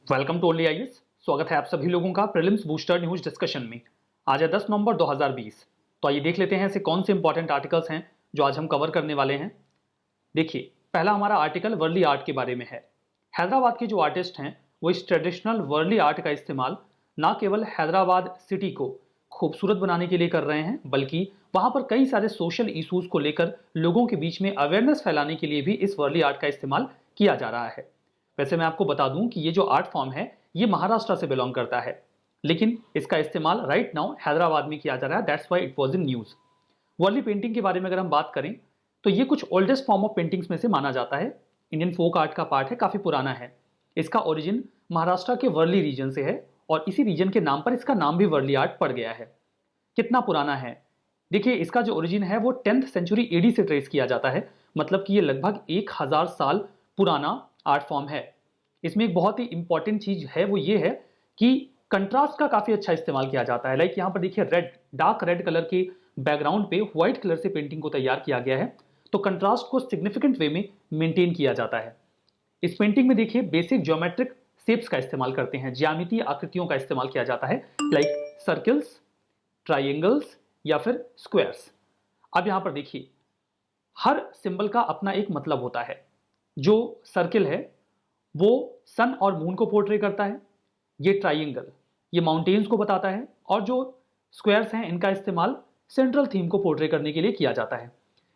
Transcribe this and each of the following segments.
Welcome to only IAS. स्वागत है आप सभी लोगों का प्रीलिम्स बूस्टर न्यूज डिस्कशन में। आज है 10 नवंबर 2020। तो आइए देख लेते हैं ऐसे कौन से इंपॉर्टेंट आर्टिकल्स हैं जो आज हम कवर करने वाले हैं। देखिए, पहला हमारा आर्टिकल वर्ली आर्ट के बारे में है। हैदराबाद के जो आर्टिस्ट हैं वो इस ट्रेडिशनल वर्ली आर्ट का इस्तेमाल ना केवल हैदराबाद सिटी को खूबसूरत बनाने के लिए कर रहे हैं, बल्कि वहां पर कई सारे सोशल इशूज को लेकर लोगों के बीच में अवेयरनेस फैलाने के लिए भी इस वर्ली आर्ट का इस्तेमाल किया जा रहा है। वैसे मैं आपको बता दूं कि ये जो आर्ट फॉर्म है ये महाराष्ट्र से बिलोंग करता है, लेकिन इसका इस्तेमाल राइट नाउ हैदराबाद में किया जा रहा है। That's why it was in news. Warli painting के बारे में अगर हम बात करें तो ये कुछ ओल्डेस्ट फॉर्म ऑफ पेंटिंग्स में से माना जाता है। इंडियन फोक आर्ट का पार्ट है, काफी पुराना है। इसका ओरिजिन महाराष्ट्र के वर्ली रीजन से है और इसी रीजन के नाम पर इसका नाम भी वर्ली आर्ट पड़ गया है। कितना पुराना है देखिए, इसका जो ओरिजिन है वो 10th सेंचुरी एडी से ट्रेस किया जाता है। मतलब कि ये लगभग 1000 साल पुराना आर्ट फॉर्म है। इसमें एक बहुत ही इंपॉर्टेंट चीज है, वो ये है कि कंट्रास्ट का काफी अच्छा इस्तेमाल किया जाता है। लाइक यहाँ पर देखिए, रेड, डार्क रेड कलर के बैकग्राउंड पे व्हाइट कलर से पेंटिंग को तैयार किया गया है, तो कंट्रास्ट को सिग्निफिकेंट वे में मेंटेन किया जाता है। इस पेंटिंग में देखिए बेसिक ज्योमेट्रिक शेप्स का इस्तेमाल करते हैं, ज्यामितीय आकृतियों का इस्तेमाल किया जाता है, लाइक सर्कल्स, ट्राइंगल्स या फिर स्क्वायर्स। अब यहां पर देखिए, हर सिंबल का अपना एक मतलब होता है। जो सर्किल है वो सन और मून को पोर्ट्रे करता है, ये ट्राइंगल ये माउंटेन्स को बताता है, और जो स्क्वायर्स हैं इनका इस्तेमाल सेंट्रल थीम को पोर्ट्रे करने के लिए किया जाता है।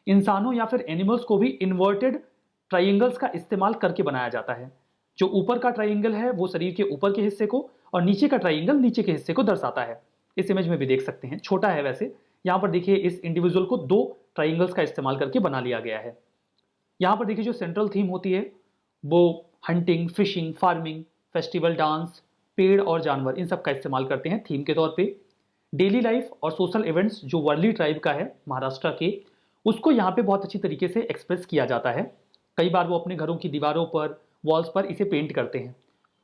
इंसानों या फिर एनिमल्स को भी इन्वर्टेड ट्राइंगल्स का इस्तेमाल करके बनाया जाता है। जो ऊपर का ट्राइंगल है वो शरीर के ऊपर के हिस्से को, और नीचे का ट्राइंगल नीचे के हिस्से को दर्शाता है। इस इमेज में भी देख सकते हैं, छोटा है वैसे। यहां पर देखिए इस इंडिविजुअल को दो ट्राइंगल्स का इस्तेमाल करके बना लिया गया है। यहां पर देखिए जो सेंट्रल थीम होती है वो hunting, fishing, farming, festival, dance, पेड़ और जानवर, इन सब का इस्तेमाल करते हैं थीम के तौर पे। डेली लाइफ और सोशल इवेंट्स जो वर्ली ट्राइब का है महाराष्ट्र के, उसको यहाँ पे बहुत अच्छी तरीके से एक्सप्रेस किया जाता है। कई बार वो अपने घरों की दीवारों पर, वॉल्स पर इसे पेंट करते हैं।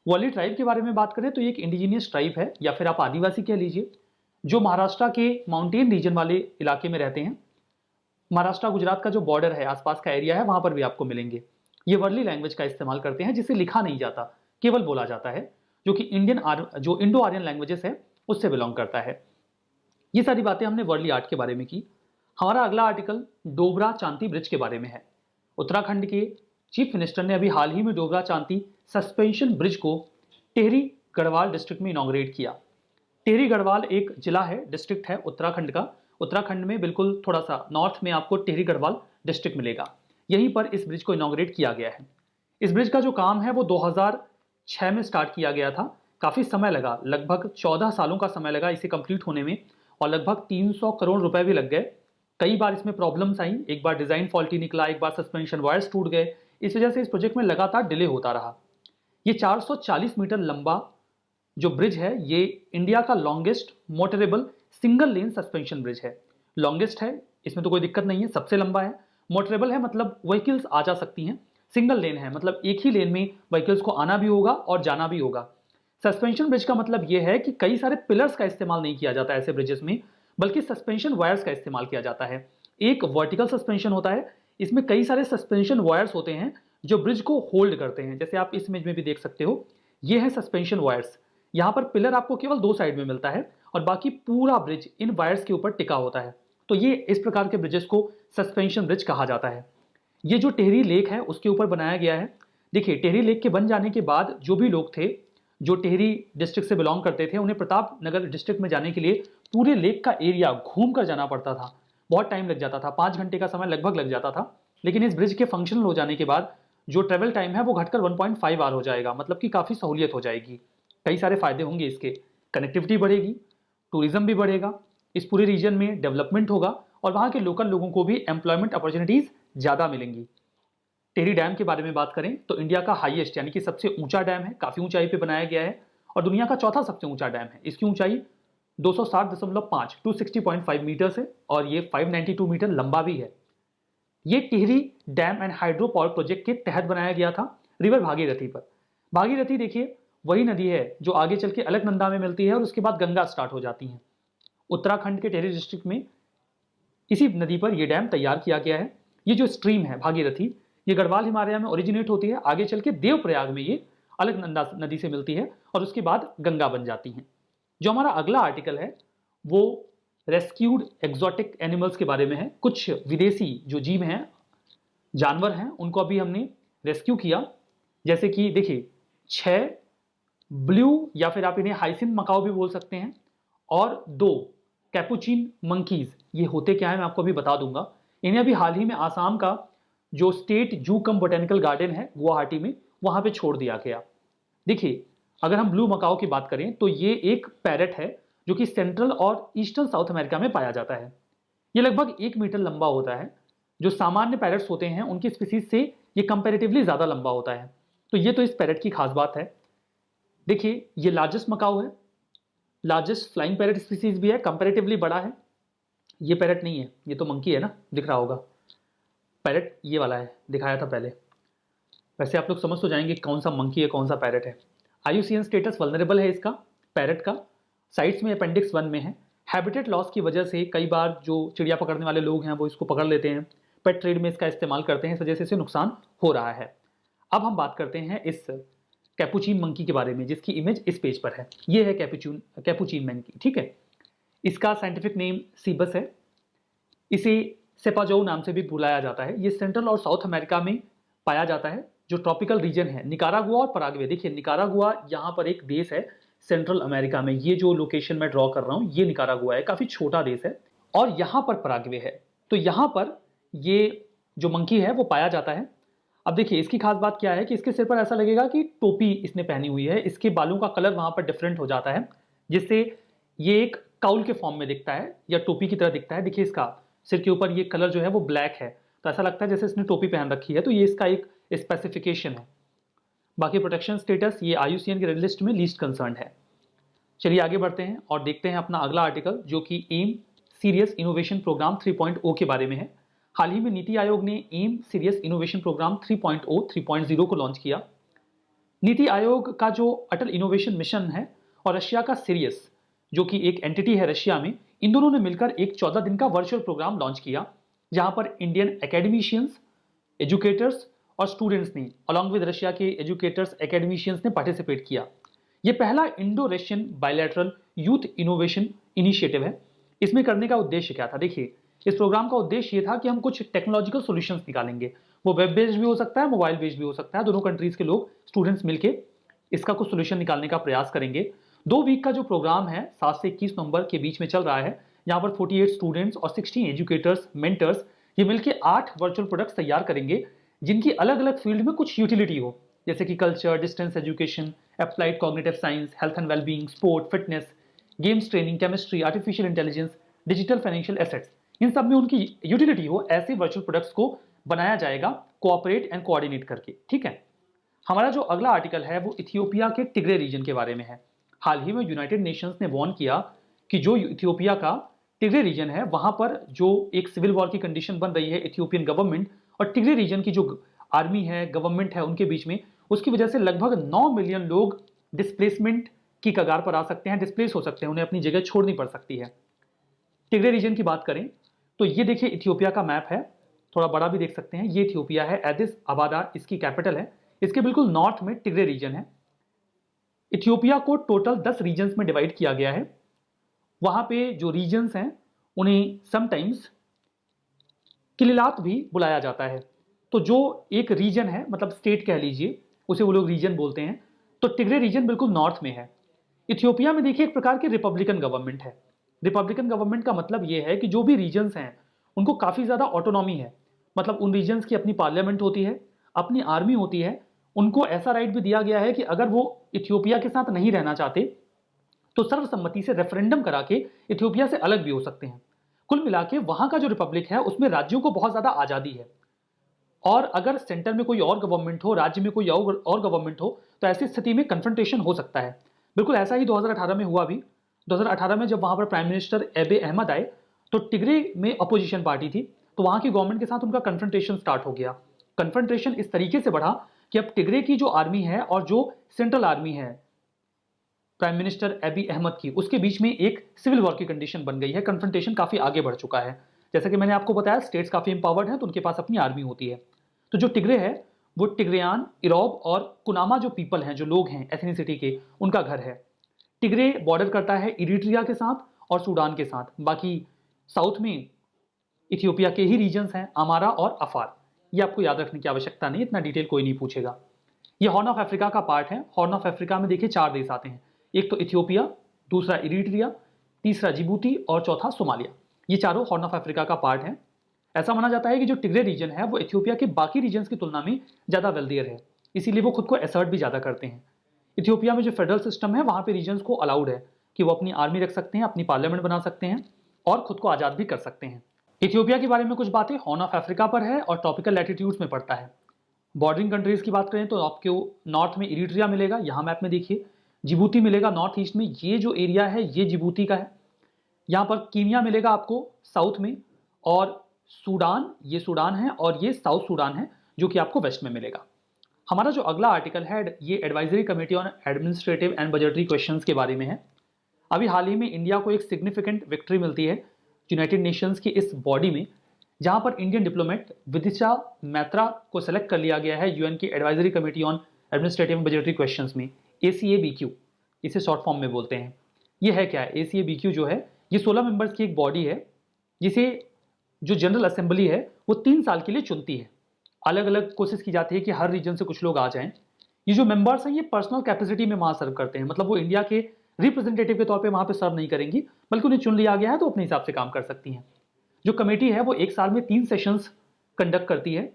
वर्ली ट्राइब के बारे में बात करें तो ये एक इंडिजीनियस ट्राइब है, या फिर आप आदिवासी कह लीजिए, जो महाराष्ट्र के माउंटेन रीजन वाले इलाके में रहते हैं। महाराष्ट्र गुजरात का जो बॉर्डर है, आसपास का एरिया है, वहां पर भी आपको मिलेंगे। ये वर्ली लैंग्वेज का इस्तेमाल करते हैं, जिसे लिखा नहीं जाता, केवल बोला जाता है, जो कि जो इंडो आर्यन लैंग्वेजेस है उससे बिलोंग करता है। ये सारी बातें हमने वर्ली आर्ट के बारे में की। हमारा अगला आर्टिकल डोबरा चांती ब्रिज के बारे में है। उत्तराखंड के चीफ मिनिस्टर ने अभी हाल ही में डोबरा चांती सस्पेंशन ब्रिज को टिहरी गढ़वाल डिस्ट्रिक्ट में इनॉग्रेट किया। टिहरी गढ़वाल एक जिला है, डिस्ट्रिक्ट है उत्तराखंड का। उत्तराखंड में बिल्कुल थोड़ा सा नॉर्थ में आपको टिहरी गढ़वाल डिस्ट्रिक्ट मिलेगा। यहीं पर इस ब्रिज को इनॉग्रेट किया गया है। इस ब्रिज का जो काम है वो 2006 में स्टार्ट किया गया था। काफी समय लगा, लगभग 14 सालों का समय लगा इसे कंप्लीट होने में, और लगभग 300 करोड़ रुपए भी लग गए। कई बार इसमें प्रॉब्लम्स आई, एक बार डिजाइन फॉल्टी निकला, एक बार सस्पेंशन वायर्स टूट गए। इस वजह से इस प्रोजेक्ट में लगातार डिले होता रहा। ये 440 मीटर लंबा जो ब्रिज है ये इंडिया का longest motorable single lane suspension bridge है। लॉन्गेस्ट है, इसमें तो कोई दिक्कत नहीं है, सबसे लंबा है। मोटरेबल है मतलब व्हीकल्स आ जा सकती हैं। सिंगल लेन है मतलब एक ही लेन में व्हीकल्स को आना भी होगा और जाना भी होगा। सस्पेंशन ब्रिज का मतलब यह है कि कई सारे पिलर्स का इस्तेमाल नहीं किया जाता ऐसे ब्रिजेस में, बल्कि सस्पेंशन वायर्स का इस्तेमाल किया जाता है। एक वर्टिकल सस्पेंशन होता है, इसमें कई सारे सस्पेंशन वायर्स होते हैं जो ब्रिज को होल्ड करते हैं। जैसे आप इस इमेज में भी देख सकते हो, ये है सस्पेंशन वायर्स। यहां पर पिलर आपको केवल दो साइड में मिलता है और बाकी पूरा ब्रिज इन वायर्स के ऊपर टिका होता है। तो ये इस प्रकार के ब्रिजेस को सस्पेंशन ब्रिज कहा जाता है। ये जो टिहरी लेक है उसके ऊपर बनाया गया है। देखिए, टिहरी लेक के बन जाने के बाद जो भी लोग थे जो टिहरी डिस्ट्रिक्ट से बिलोंग करते थे, उन्हें प्रताप नगर डिस्ट्रिक्ट में जाने के लिए पूरे लेक का एरिया घूम कर जाना पड़ता था। बहुत टाइम लग जाता था, 5 घंटे का समय लगभग लग जाता था। लेकिन इस ब्रिज के फंक्शनल हो जाने के बाद जो ट्रेवल टाइम है वो घटकर 1.5 आवर हो जाएगा। मतलब कि काफी सहूलियत हो जाएगी। कई सारे फायदे होंगे इसके, कनेक्टिविटी बढ़ेगी, टूरिज्म भी बढ़ेगा, इस पूरे रीजन में डेवलपमेंट होगा और वहां के लोकल लोगों को भी एम्प्लॉयमेंट अपॉर्चुनिटीज ज्यादा मिलेंगी। टेहरी डैम के बारे में बात करें तो इंडिया का हाईएस्ट यानी कि सबसे ऊंचा डैम है, काफी ऊंचाई पे बनाया गया है, और दुनिया का चौथा सबसे ऊंचा डैम है। इसकी ऊंचाई 260.5 260.5 मीटर है और ये 592 मीटर लंबा भी है। ये Tehri dam and hydro power project के तहत बनाया गया था, रिवर भागीरथी पर। भागीरथी देखिए वही नदी है जो आगे चल के अलकनंदा में मिलती है और उसके बाद गंगा स्टार्ट हो जाती है। उत्तराखंड के टिहरी डिस्ट्रिक्ट में इसी नदी पर यह डैम तैयार किया गया है। ये जो स्ट्रीम है भागीरथी, ये गढ़वाल हिमालय में ओरिजिनेट होती है, आगे चल के देवप्रयाग में ये अलग नदी से मिलती है और उसके बाद गंगा बन जाती हैं। जो हमारा अगला आर्टिकल है वो रेस्क्यूड एक्सोटिक एनिमल्स के बारे में है। कुछ विदेशी जो जीव हैं, जानवर हैं, उनको अभी हमने रेस्क्यू किया। जैसे कि देखिए 6 ब्लू या फिर आप इन्हें हाइसिन मकाओ भी बोल सकते हैं, और 2 कैपुचिन मंकीज। ये होते क्या है मैं आपको अभी बता दूंगा। इन्हें अभी हाल ही में आसाम का जो स्टेट जू कम बोटेनिकल गार्डन है गुवाहाटी में, वहां पे छोड़ दिया गया। देखिए अगर हम ब्लू मकाओ की बात करें तो ये एक पैरट है जो कि सेंट्रल और ईस्टर्न साउथ अमेरिका में पाया जाता है। ये लगभग 1 मीटर लंबा होता है। जो सामान्य पैरट्स होते हैं उनकी स्पीसीज से ये कंपैरेटिवली ज़्यादा लंबा होता है। तो ये तो इस पैरट की खास बात है। देखिए ये लार्जेस्ट मकाओ है, लार्जेस्ट फ्लाइंग पैरट स्पीसीज भी है, कंपैरेटिवली बड़ा है। ये पैरट नहीं है, ये तो मंकी है ना, दिख रहा होगा। पैरट ये वाला है, दिखाया था पहले। वैसे आप लोग समझ तो जाएंगे कौन सा मंकी है कौन सा पैरट है। IUCN स्टेटस वल्नरेबल है इसका, पैरट का। साइट्स में अपेंडिक्स 1 में है। हैबिटेट लॉस की वजह से कई बार जो चिड़िया पकड़ने वाले लोग हैं वो इसको पकड़ लेते हैं, पेट ट्रेड में इसका इस्तेमाल करते हैं, इस वजह से इसे नुकसान हो रहा है। अब हम बात करते हैं इस कैपुचिन मंकी के बारे में जिसकी इमेज इस पेज पर है। ये है कैपुचिन मंकी, ठीक है। इसका साइंटिफिक नेम सीबस है। इसे सेपाजो नाम से भी बुलाया जाता है। ये सेंट्रल और साउथ अमेरिका में पाया जाता है। जो ट्रॉपिकल रीजन है निकारागुआ और पराग्वे, देखिए निकारागुआ यहाँ पर एक देश है सेंट्रल अमेरिका में। ये जो लोकेशन मैं ड्रॉ कर रहा हूँ ये निकारागुआ है, काफ़ी छोटा देश है। और यहाँ पर पराग्वे है। तो यहाँ पर ये जो मंकी है वो पाया जाता है। अब देखिए इसकी खास बात क्या है कि इसके सिर पर ऐसा लगेगा कि टोपी इसने पहनी हुई है। इसके बालों का कलर वहाँ पर डिफरेंट हो जाता है जिससे ये एक काउल के फॉर्म में दिखता है या टोपी की तरह दिखता है। देखिए इसका सिर के ऊपर ये कलर जो है वो ब्लैक है, तो ऐसा लगता है जैसे इसने टोपी पहन रखी है। तो ये इसका एक स्पेसिफिकेशन है। बाकी प्रोटेक्शन स्टेटस ये IUCN की रेड लिस्ट में लीस्ट कंसर्न है। चलिए आगे बढ़ते हैं और देखते हैं अपना अगला आर्टिकल जो कि एम सीरियस इनोवेशन प्रोग्राम 3.0 के बारे में है। हाल ही में नीति आयोग ने एम सीरियस इनोवेशन प्रोग्राम 3.0 3.0 को लॉन्च किया। नीति आयोग का जो अटल इनोवेशन मिशन है और रशिया का सीरियस जो कि एक एंटिटी है रशिया में, इन दोनों ने मिलकर एक 14 दिन का वर्चुअल प्रोग्राम लॉन्च किया जहां पर इंडियन एकेडमिशियंस, एजुकेटर्स और स्टूडेंट्स ने अलॉन्ग विद रशिया के एजुकेटर्स, एकेडमिशियंस ने पार्टिसिपेट किया। ये पहला Indo Russian bilateral youth innovation initiative है। इसमें करने का उद्देश्य क्या था? देखिए इस प्रोग्राम का उद्देश्य ये था कि हम कुछ टेक्नोलॉजिकल सॉल्यूशंस निकालेंगे। वो वेब बेस्ड भी हो सकता है, मोबाइल बेस्ड भी हो सकता है। दोनों कंट्रीज के लोग, स्टूडेंट्स मिलके इसका कुछ सोल्यूशन निकालने का प्रयास करेंगे। 2 वीक का जो प्रोग्राम है 7 से 21 नवंबर के बीच में चल रहा है। यहाँ पर 48 स्टूडेंट्स और 16 एजुकेटर्स, मेंटर्स ये मिलकर 8 वर्चुअल प्रोडक्ट्स तैयार करेंगे जिनकी अलग अलग फील्ड में कुछ यूटिलिटी हो, जैसे कि culture, distance education, applied cognitive science, health and wellbeing, sport, fitness, games training, chemistry, artificial intelligence, digital financial assets, इन सब में उनकी यूटिलिटी हो। ऐसे वर्चुअल प्रोडक्ट्स को बनाया जाएगा कोऑपरेट एंड कोऑर्डिनेट करके, ठीक है। हमारा जो अगला आर्टिकल है वो इथियोपिया के टिग्रे रीजन के बारे में है। हाल ही में यूनाइटेड नेशंस ने वार्न किया कि जो इथियोपिया का टिग्रे रीजन है वहां पर जो एक सिविल वॉर की कंडीशन बन रही है इथियोपियन गवर्नमेंट और टिग्रे रीजन की जो आर्मी है, गवर्नमेंट है, उनके बीच में, उसकी वजह से लगभग 9 मिलियन लोग डिस्प्लेसमेंट की कगार पर आ सकते हैं, डिस्प्लेस हो सकते हैं, उन्हें अपनी जगह छोड़नी पड़ सकती है। टिग्रे रीजन की बात करें तो ये देखिए इथियोपिया का मैप है, थोड़ा बड़ा भी देख सकते हैं। ये इथियोपिया है, एडिस अबाबा इसकी कैपिटल है। इसके बिल्कुल नॉर्थ में टिग्रे रीजन है। इथियोपिया को टोटल 10 रीजन्स में डिवाइड किया गया है। वहां पे जो रीजन्स हैं उन्हें समटाइम्स किलिलात भी बुलाया जाता है। तो जो एक रीजन है, मतलब स्टेट कह लीजिए, उसे वो लोग रीजन बोलते हैं। तो टिग्रे रीजन बिल्कुल नॉर्थ में है। इथियोपिया में देखिए एक प्रकार की रिपब्लिकन गवर्नमेंट है। रिपब्लिकन गवर्नमेंट का मतलब ये है कि जो भी रीजन्स हैं उनको काफ़ी ज़्यादा ऑटोनॉमी है। मतलब उन रीजन्स की अपनी पार्लियामेंट होती है, अपनी आर्मी होती है। उनको ऐसा राइट भी दिया गया है कि अगर वो इथियोपिया के साथ नहीं रहना चाहते तो सर्वसम्मति से रेफरेंडम करा के इथियोपिया से अलग भी हो सकते हैं। कुल मिला के वहां का जो रिपब्लिक है उसमें राज्यों को बहुत ज़्यादा आज़ादी है। और अगर सेंटर में कोई और गवर्नमेंट हो, राज्य में कोई और गवर्नमेंट हो, तो ऐसी स्थिति में कन्फ्रंटेशन हो सकता है। बिल्कुल ऐसा ही 2018 में हुआ भी। 2018 में जब वहां पर प्राइम मिनिस्टर एबे अहमद आए तो टिग्रे में अपोजिशन पार्टी थी, तो वहां की गवर्नमेंट के साथ उनका कन्फ्रंटेशन स्टार्ट हो गया। कन्फ्रंटेशन इस तरीके से बढ़ा कि अब टिग्रे की जो आर्मी है और जो सेंट्रल आर्मी है प्राइम मिनिस्टर एबी अहमद की, उसके बीच में एक सिविल वॉर की कंडीशन बन गई है। कन्फ्रंटेशन काफी आगे बढ़ चुका है। जैसा कि मैंने आपको बताया, स्टेट्स काफी इंपावर्ड हैं तो उनके पास अपनी आर्मी होती है। तो जो टिग्रे है वो टिग्रेयान, इरोब और कुनामा जो पीपल हैं, जो लोग हैं एथनिसिटी के, उनका घर है। टिग्रे बॉर्डर करता है इरिट्रिया के साथ और सूडान के साथ। बाकी साउथ में इथियोपिया के ही रीजन्स हैं, अमारा और अफार। ये आपको याद रखने की आवश्यकता नहीं, इतना डिटेल कोई नहीं पूछेगा। ये हॉर्न ऑफ अफ्रीका का पार्ट है। हॉर्न ऑफ अफ्रीका में देखिए 4 देश आते हैं, एक तो इथियोपिया, दूसरा इरिट्रिया, तीसरा जिबूती और चौथा सोमालिया। ये चारों हॉर्न ऑफ अफ्रीका का पार्ट है। ऐसा माना जाता है कि जो टिग्रे रीजन है वो इथियोपिया के बाकी रीजन्स की तुलना में ज़्यादा वेल्दियर है, इसीलिए वो खुद को असर्ट भी ज़्यादा करते हैं। इथियोपिया में जो फेडरल सिस्टम है वहाँ पे रीजन्स को अलाउड है कि वो अपनी आर्मी रख सकते हैं, अपनी पार्लियामेंट बना सकते हैं और खुद को आज़ाद भी कर सकते हैं। इथियोपिया के बारे में कुछ बातें, हॉर्न ऑफ अफ्रीका पर है और ट्रॉपिकल लैटिट्यूड्स में पड़ता है। बॉर्डरिंग कंट्रीज की बात करें तो आपको नॉर्थ में इरिट्रिया मिलेगा, यहाँ मैप में देखिए। जिबूती मिलेगा नॉर्थ ईस्ट में, ये जो एरिया है ये जिबूती का है। यहाँ पर कीनिया मिलेगा आपको साउथ में, और सूडान, ये सूडान है और ये साउथ सूडान है जो कि आपको वेस्ट में मिलेगा। हमारा जो अगला आर्टिकल है ये advisory committee on administrative and budgetary questions के बारे में है। अभी हाल ही में इंडिया को एक सिग्निफिकेंट विक्ट्री मिलती है यूनाइटेड नेशंस की इस बॉडी में, जहां पर इंडियन डिप्लोमेट विदिशा मैत्रा को सेलेक्ट कर लिया गया है यूएन की advisory committee on administrative and budgetary questions में, ACABQ, इसे शॉर्ट फॉर्म में बोलते हैं। ये है क्या है ACABQ? जो है ये 16 मेंबर्स की एक बॉडी है जिसे जो जनरल असेंबली है वो 3 साल के लिए चुनती है। अलग अलग कोशिश की जाती है कि हर रीजन से कुछ लोग आ जाएं। ये जो मेंबर्स हैं ये पर्सनल कैपेसिटी में वहां सर्व करते हैं, मतलब वो इंडिया के रिप्रेजेंटेटिव के तौर पे वहां पे सर्व नहीं करेंगी, बल्कि उन्हें चुन लिया गया है तो अपने हिसाब से काम कर सकती हैं। जो कमेटी है वो 1 साल में 3 सेशंस कंडक्ट करती है,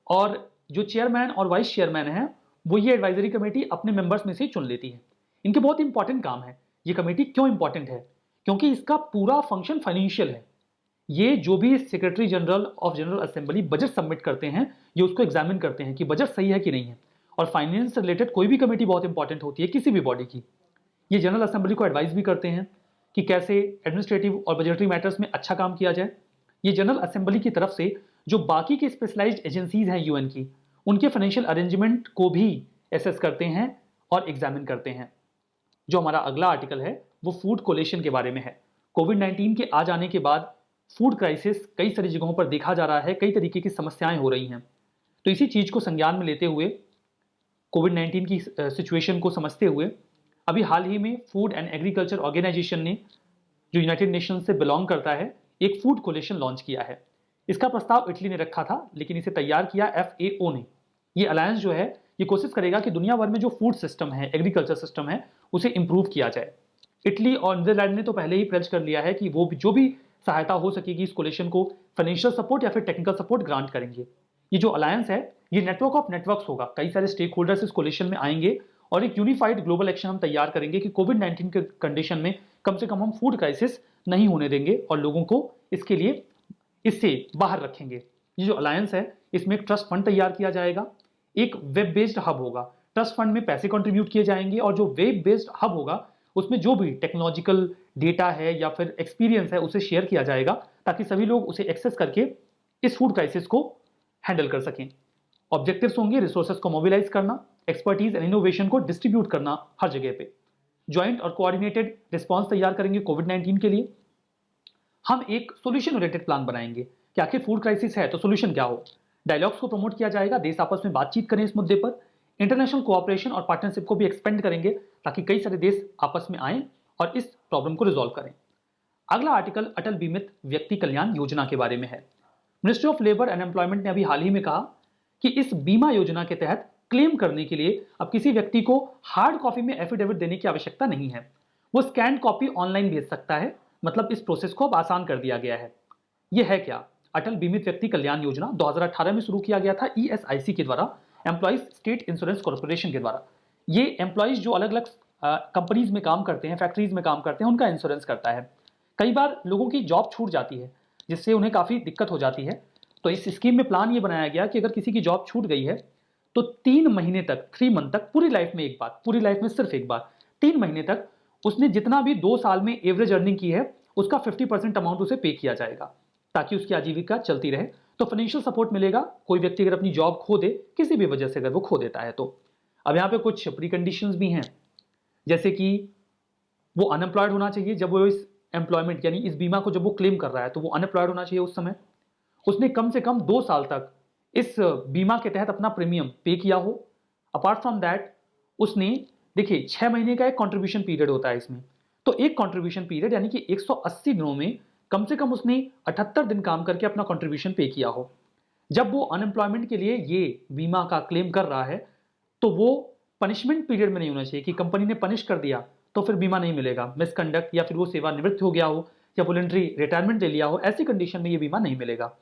और जो चेयरमैन और वाइस चेयरमैन है वो ये एडवाइजरी कमेटी अपने मेंबर्स में से ही चुन लेती है। इनके बहुत इंपॉर्टेंट काम है। ये कमेटी क्यों इंपॉर्टेंट है? क्योंकि इसका पूरा फंक्शन फाइनेंशियल है। ये जो भी secretary general of general assembly budget submit करते हैं, ये उसको एग्जामिन करते हैं कि बजट सही है कि नहीं है। और फाइनेंस से रिलेटेड कोई भी कमेटी बहुत इंपॉर्टेंट होती है किसी भी बॉडी की। ये जनरल असेंबली को एडवाइस भी करते हैं कि कैसे एडमिनिस्ट्रेटिव और बजटरी मैटर्स में अच्छा काम किया जाए। ये जनरल असेंबली की तरफ से जो बाकी की स्पेशलाइज्ड एजेंसीज हैं यूएन की, उनके फाइनेंशियल अरेंजमेंट को भी एसेस करते हैं और एग्जामिन करते हैं। जो हमारा अगला आर्टिकल है वो फूड कोलेशन के बारे में है। कोविड-19 के आ जाने के बाद फूड क्राइसिस कई सारी जगहों पर देखा जा रहा है, कई तरीके की समस्याएं हो रही हैं। तो इसी चीज़ को संज्ञान में लेते हुए, कोविड-19 की सिचुएशन को समझते हुए, अभी हाल ही में फूड एंड एग्रीकल्चर ऑर्गेनाइजेशन ने, जो यूनाइटेड नेशंस से बिलोंग करता है, एक फूड कोलेशन लॉन्च किया है। इसका प्रस्ताव इटली ने रखा था, लेकिन इसे तैयार किया FAO ने। ये अलायंस जो है ये कोशिश करेगा कि दुनिया भर में जो फूड सिस्टम है, एग्रीकल्चर सिस्टम है, उसे इंप्रूव किया जाए। इटली और नीदरलैंड ने तो पहले ही प्लेज कर लिया है कि वो जो भी सहायता हो सकेगी इस कोलेशन को फाइनेंशियल सपोर्ट या फिर टेक्निकल सपोर्ट ग्रांट करेंगे। ये जो अलायंस है ये नेटवर्क ऑफ नेटवर्क्स होगा, कई सारे स्टेक होल्डर्स इस कोलेशन में आएंगे और एक यूनिफाइड ग्लोबल एक्शन हम तैयार करेंगे कि कोविड-19 के कंडीशन में कम से कम हम फूड क्राइसिस नहीं होने देंगे और लोगों को इसके लिए इससे बाहर रखेंगे। ये जो अलायंस है इसमें एक ट्रस्ट फंड तैयार किया जाएगा, एक वेब बेस्ड हब होगा। ट्रस्ट फंड में पैसे कंट्रीब्यूट किए जाएंगे और जो वेब बेस्ड हब होगा उसमें जो भी टेक्नोलॉजिकल डेटा है या फिर एक्सपीरियंस है उसे शेयर किया जाएगा, ताकि सभी लोग उसे एक्सेस करके इस फूड क्राइसिस को हैंडल कर सकें। ऑब्जेक्टिव्स होंगे रिसोर्सेज को मोबिलाइज करना, एक्सपर्टीज एंड इनोवेशन को डिस्ट्रीब्यूट करना हर जगह पे। ज्वाइंट और कोऑर्डिनेटेड रिस्पॉन्स तैयार करेंगे कोविड-19 के लिए। हम एक सोल्यूशन ओरिएंटेड प्लान बनाएंगे कि आखिर फूड क्राइसिस है तो सोल्यूशन क्या हो। डायलॉग्स को प्रमोट किया जाएगा, देश आपस में बातचीत करें इस मुद्दे पर। इंटरनेशनल कोऑपरेशन और पार्टनरशिप को भी एक्सपेंड करेंगे ताकि कई सारे देश आपस में आएं और इस प्रॉब्लम को रिजॉल्व करें। अगला आर्टिकल अटल बीमित व्यक्ति कल्याण योजना के बारे में है। Ministry of labour and employment ने अभी हाल ही में कहा कि इस बीमा योजना के तहत क्लेम करने के लिए अब किसी व्यक्ति को हार्ड कॉपी में एफिडेविट देने की आवश्यकता नहीं है, वो स्कैन कॉपी ऑनलाइन भेज सकता है। मतलब इस प्रोसेस को अब आसान कर दिया गया है। यह है क्या? अटल बीमित व्यक्ति कल्याण योजना 2018 में शुरू किया गया था ESIC के द्वारा, एम्प्लॉइज स्टेट इंश्योरेंस कॉर्पोरेशन के द्वारा। ये एम्प्लॉइज जो अलग अलग कंपनीज में काम करते हैं, फैक्ट्रीज में काम करते हैं, उनका इंश्योरेंस करता है। कई बार लोगों की जॉब छूट जाती है जिससे उन्हें काफ़ी दिक्कत हो जाती है। तो इस स्कीम में प्लान ये बनाया गया कि अगर किसी की जॉब छूट गई है तो 3 महीने तक, 3 मंथ तक, पूरी लाइफ में एक बार, पूरी लाइफ में सिर्फ एक बार 3 महीने तक उसने जितना भी 2 साल में एवरेज अर्निंग की है उसका 50% अमाउंट उसे पे किया जाएगा ताकि उसकी आजीविका चलती रहे। तो फाइनेंशियल सपोर्ट मिलेगा। कोई व्यक्ति अगर अपनी जॉब खो दे, किसी भी वजह से अगर वो खो देता है तो। अब यहाँ पे कुछ प्री कंडीशंस भी हैं, जैसे कि वो अनएम्प्लॉयड होना चाहिए जब वो इस एम्प्लॉयमेंट यानी इस बीमा को जब वो क्लेम कर रहा है तो वो अनएम्प्लॉयड होना चाहिए उस समय। उसने कम से कम 2 साल तक इस बीमा के तहत अपना प्रीमियम पे किया हो। अपार्ट फ्रॉम दैट उसने, देखिए 6 महीने का एक कंट्रीब्यूशन पीरियड होता है इसमें, तो एक कंट्रीब्यूशन पीरियड यानी कि 180 दिनों में कम से कम उसने 78 दिन काम करके अपना कंट्रीब्यूशन पे किया हो। जब वो अनएम्प्लॉयमेंट के लिए ये बीमा का क्लेम कर रहा है तो वो पनिशमेंट पीरियड में नहीं होना चाहिए कि कंपनी ने पनिश कर दिया तो फिर बीमा नहीं मिलेगा, मिसकंडक्ट या फिर वो सेवानिवृत्त हो गया हो या वॉलंटरी रिटायरमेंट ले लिया हो, ऐसी कंडीशन में ये बीमा नहीं मिलेगा।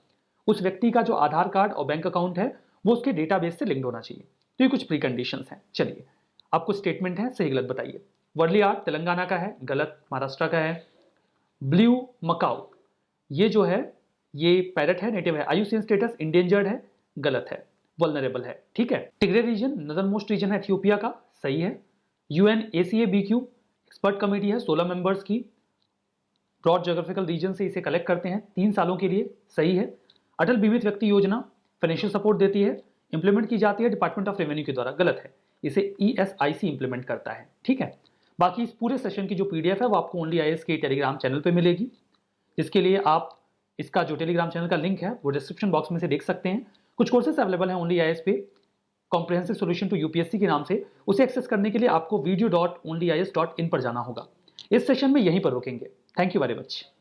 उस व्यक्ति का जो आधार कार्ड और बैंक अकाउंट है वो उसके डेटाबेस से लिंक्ड होना चाहिए। तो ये कुछ प्री कंडीशंस हैं। चलिए आपको स्टेटमेंट है, सही गलत बताइए। वर्ली आर्ट तेलंगाना का है, गलत। महाराष्ट्र का है। ब्लू मकाऊ, ये जो है ये पैरट है, नेटिव है। आईयूसीएन स्टेटस इंडेंजर्ड है, गलत है। वल्नरेबल है, ठीक है। Tigray region northern most region है इथियोपिया का, सही है। UNACABQ एक्सपर्ट कमेटी है 16 मेंबर्स की, ब्रॉड ज्योग्राफिकल रीजन से इसे कलेक्ट करते हैं 3 सालों के लिए, सही है। अटल बीमित व्यक्ति योजना फाइनेंशियल सपोर्ट देती है, इंप्लीमेंट की जाती है डिपार्टमेंट ऑफ रेवेन्यू के द्वारा, गलत है। इसे ESIC इंप्लीमेंट करता है, ठीक है। बाकी इस पूरे सेशन की जो PDF है वो आपको ओनली IAS के टेलीग्राम चैनल पे मिलेगी, जिसके लिए आप इसका जो टेलीग्राम चैनल का लिंक है वो डिस्क्रिप्शन बॉक्स में से देख सकते हैं। कुछ कोर्सेस अवेलेबल हैं ओनली IAS पे, कॉम्प्रिहेंसिव सॉल्यूशन टू UPSC के नाम से। उसे एक्सेस करने के लिए आपको video.onlyis.in पर जाना होगा। इस सेशन में यहीं पर रुकेंगे। Thank you very much.